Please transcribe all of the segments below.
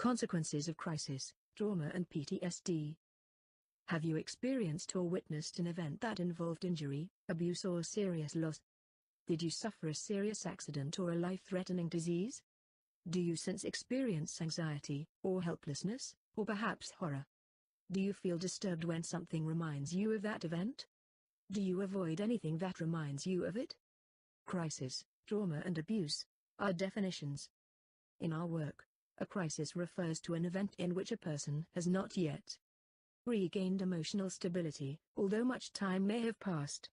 Consequences of crisis, trauma and PTSD. Have you experienced or witnessed an event that involved injury, abuse or serious loss? Did you suffer a serious accident or a life-threatening disease? Do you experience anxiety, or helplessness, or perhaps horror? Do you feel disturbed when something reminds you of that event? Do you avoid anything that reminds you of it? Crisis, trauma and abuse are definitions. In our work, a crisis refers to an event in which a person has not yet regained emotional stability, although much time may have passed.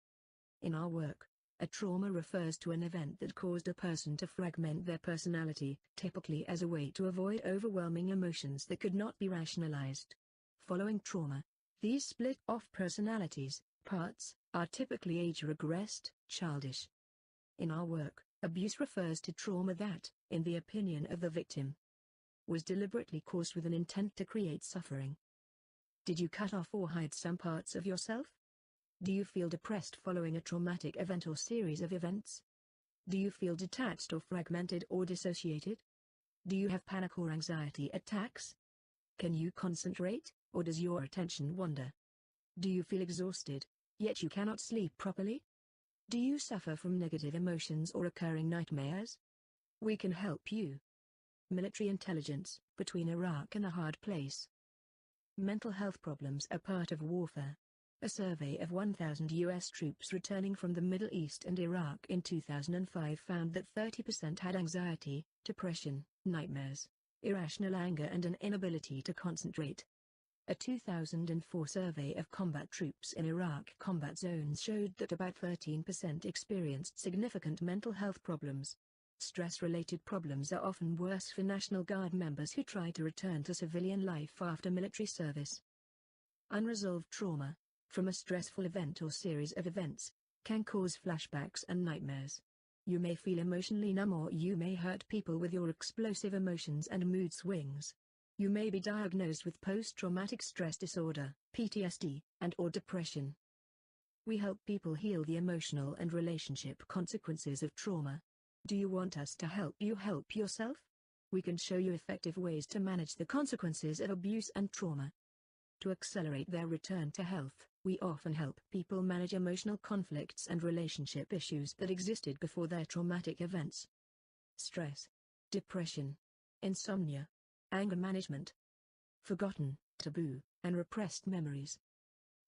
In our work, a trauma refers to an event that caused a person to fragment their personality, typically as a way to avoid overwhelming emotions that could not be rationalized. Following trauma, these split-off personalities, parts, are typically age-regressed, childish. In our work, abuse refers to trauma that, in the opinion of the victim, was deliberately caused with an intent to create suffering. Did you cut off or hide some parts of yourself? Do you feel depressed following a traumatic event or series of events? Do you feel detached or fragmented or dissociated? Do you have panic or anxiety attacks? Can you concentrate, or does your attention wander? Do you feel exhausted, yet you cannot sleep properly? Do you suffer from negative emotions or recurring nightmares? We can help you. Military intelligence, between Iraq and a hard place. Mental health problems are part of warfare. A survey of 1,000 U.S. troops returning from the Middle East and Iraq in 2005 found that 30% had anxiety, depression, nightmares, irrational anger and an inability to concentrate. A 2004 survey of combat troops in Iraq combat zones showed that about 13% experienced significant mental health problems. Stress-related problems are often worse for National Guard members who try to return to civilian life after military service. Unresolved trauma, from a stressful event or series of events, can cause flashbacks and nightmares. You may feel emotionally numb or you may hurt people with your explosive emotions and mood swings. You may be diagnosed with post-traumatic stress disorder, PTSD, and/or depression. We help people heal the emotional and relationship consequences of trauma. Do you want us to help you help yourself? We can show you effective ways to manage the consequences of abuse and trauma. To accelerate their return to health, we often help people manage emotional conflicts and relationship issues that existed before their traumatic events. Stress, depression, insomnia, anger management, forgotten, taboo, and repressed memories.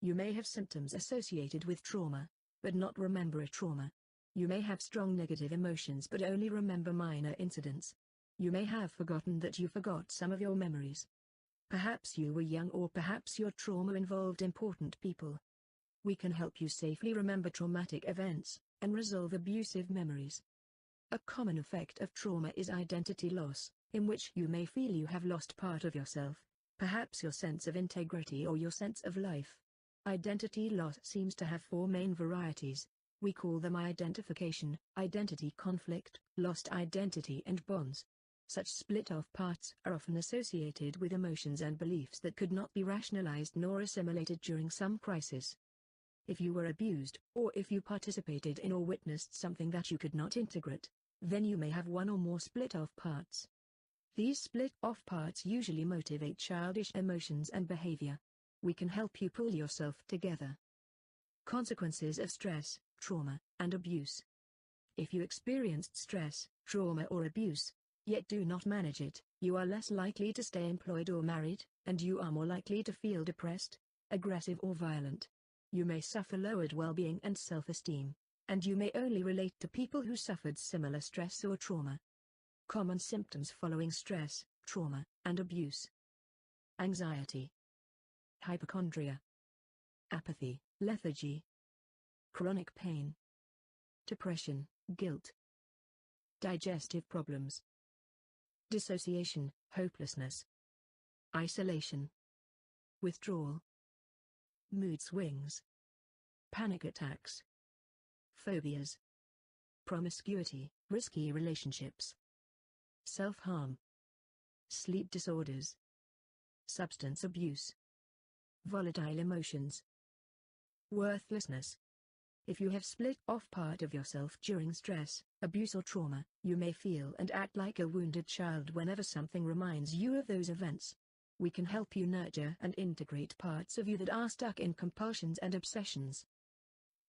You may have symptoms associated with trauma, but not remember a trauma. You may have strong negative emotions but only remember minor incidents. You may have forgotten that you forgot some of your memories. Perhaps you were young or perhaps your trauma involved important people. We can help you safely remember traumatic events, and resolve abusive memories. A common effect of trauma is identity loss, in which you may feel you have lost part of yourself, perhaps your sense of integrity or your sense of life. Identity loss seems to have four main varieties. We call them identification, identity conflict, lost identity and bonds. Such split-off parts are often associated with emotions and beliefs that could not be rationalized nor assimilated during some crisis. If you were abused, or if you participated in or witnessed something that you could not integrate, then you may have one or more split-off parts. These split-off parts usually motivate childish emotions and behavior. We can help you pull yourself together. Consequences of stress, trauma, and abuse. If you experienced stress, trauma or abuse, yet do not manage it, you are less likely to stay employed or married, and you are more likely to feel depressed, aggressive or violent. You may suffer lowered well-being and self-esteem, and you may only relate to people who suffered similar stress or trauma. Common symptoms following stress, trauma, and abuse. Anxiety, hypochondria, apathy, lethargy, chronic pain, depression, guilt, digestive problems, dissociation, hopelessness, isolation, withdrawal, mood swings, panic attacks, phobias, promiscuity, risky relationships, self-harm, sleep disorders, substance abuse, volatile emotions, worthlessness, If you have split off part of yourself during stress, abuse or trauma, you may feel and act like a wounded child whenever something reminds you of those events. We can help you nurture and integrate parts of you that are stuck in compulsions and obsessions.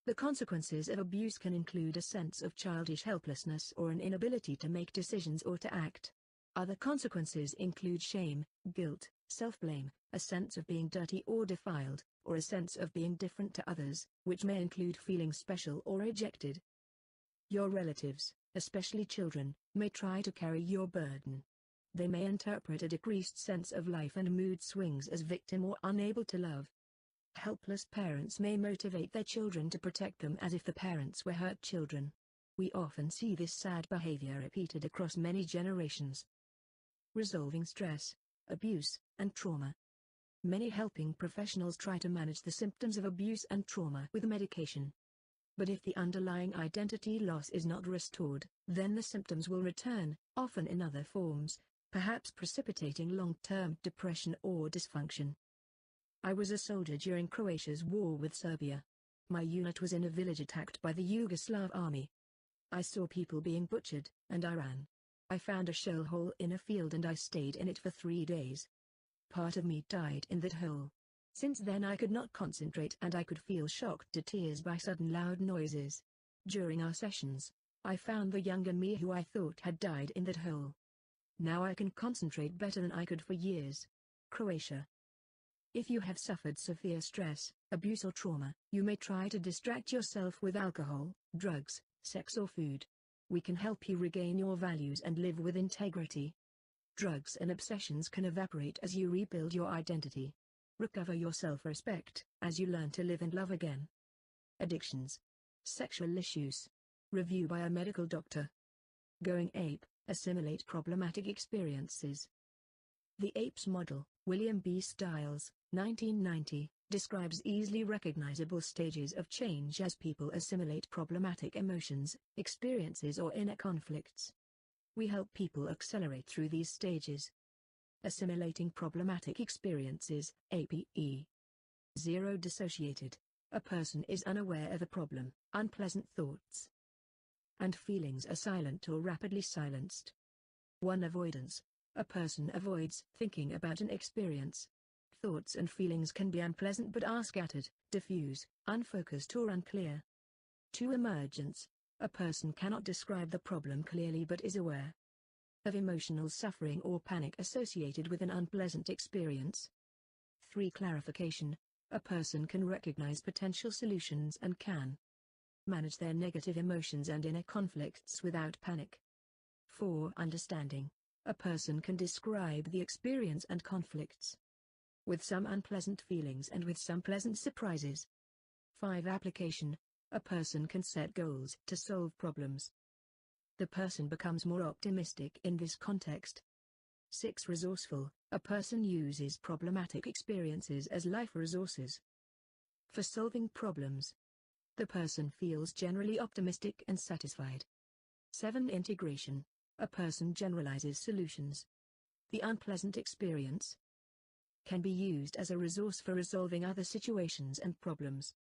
The consequences of abuse can include a sense of childish helplessness or an inability to make decisions or to act. Other consequences include shame, guilt, self-blame, a sense of being dirty or defiled, or a sense of being different to others, which may include feeling special or rejected. Your relatives, especially children, may try to carry your burden. They may interpret a decreased sense of life and mood swings as victim or unable to love. Helpless parents may motivate their children to protect them as if the parents were hurt children. We often see this sad behavior repeated across many generations. Resolving stress, abuse, and trauma. Many helping professionals try to manage the symptoms of abuse and trauma with medication. But if the underlying identity loss is not restored, then the symptoms will return, often in other forms, perhaps precipitating long-term depression or dysfunction. I was a soldier during Croatia's war with Serbia. My unit was in a village attacked by the Yugoslav army. I saw people being butchered, and I ran. I found a shell hole in a field and I stayed in it for 3 days. Part of me died in that hole. Since then I could not concentrate and I could feel shocked to tears by sudden loud noises. During our sessions, I found the younger me who I thought had died in that hole. Now I can concentrate better than I could for years. Croatia. If you have suffered severe stress, abuse or trauma, you may try to distract yourself with alcohol, drugs, sex or food. We can help you regain your values and live with integrity. Drugs and obsessions can evaporate as you rebuild your identity. Recover your self-respect as you learn to live and love again. Addictions. Sexual issues. Review by a medical doctor. Going ape, assimilate problematic experiences. The APES model, William B. Stiles, 1990, describes easily recognizable stages of change as people assimilate problematic emotions, experiences or inner conflicts. We help people accelerate through these stages. Assimilating problematic experiences, APE. 0 Dissociated. A person is unaware of a problem, unpleasant thoughts and feelings are silent or rapidly silenced. 1 Avoidance. A person avoids thinking about an experience. Thoughts and feelings can be unpleasant but are scattered, diffuse, unfocused or unclear. 2 Emergence. A person cannot describe the problem clearly but is aware of emotional suffering or panic associated with an unpleasant experience. 3 Clarification. A person can recognize potential solutions and can manage their negative emotions and inner conflicts without panic. 4 Understanding. A person can describe the experience and conflicts with some unpleasant feelings and with some pleasant surprises. 5 Application. A person can set goals to solve problems. The person becomes more optimistic in this context. 6 Resourceful. A person uses problematic experiences as life resources for solving problems. The person feels generally optimistic and satisfied. 7 Integration. A person generalizes solutions. The unpleasant experience can be used as a resource for resolving other situations and problems.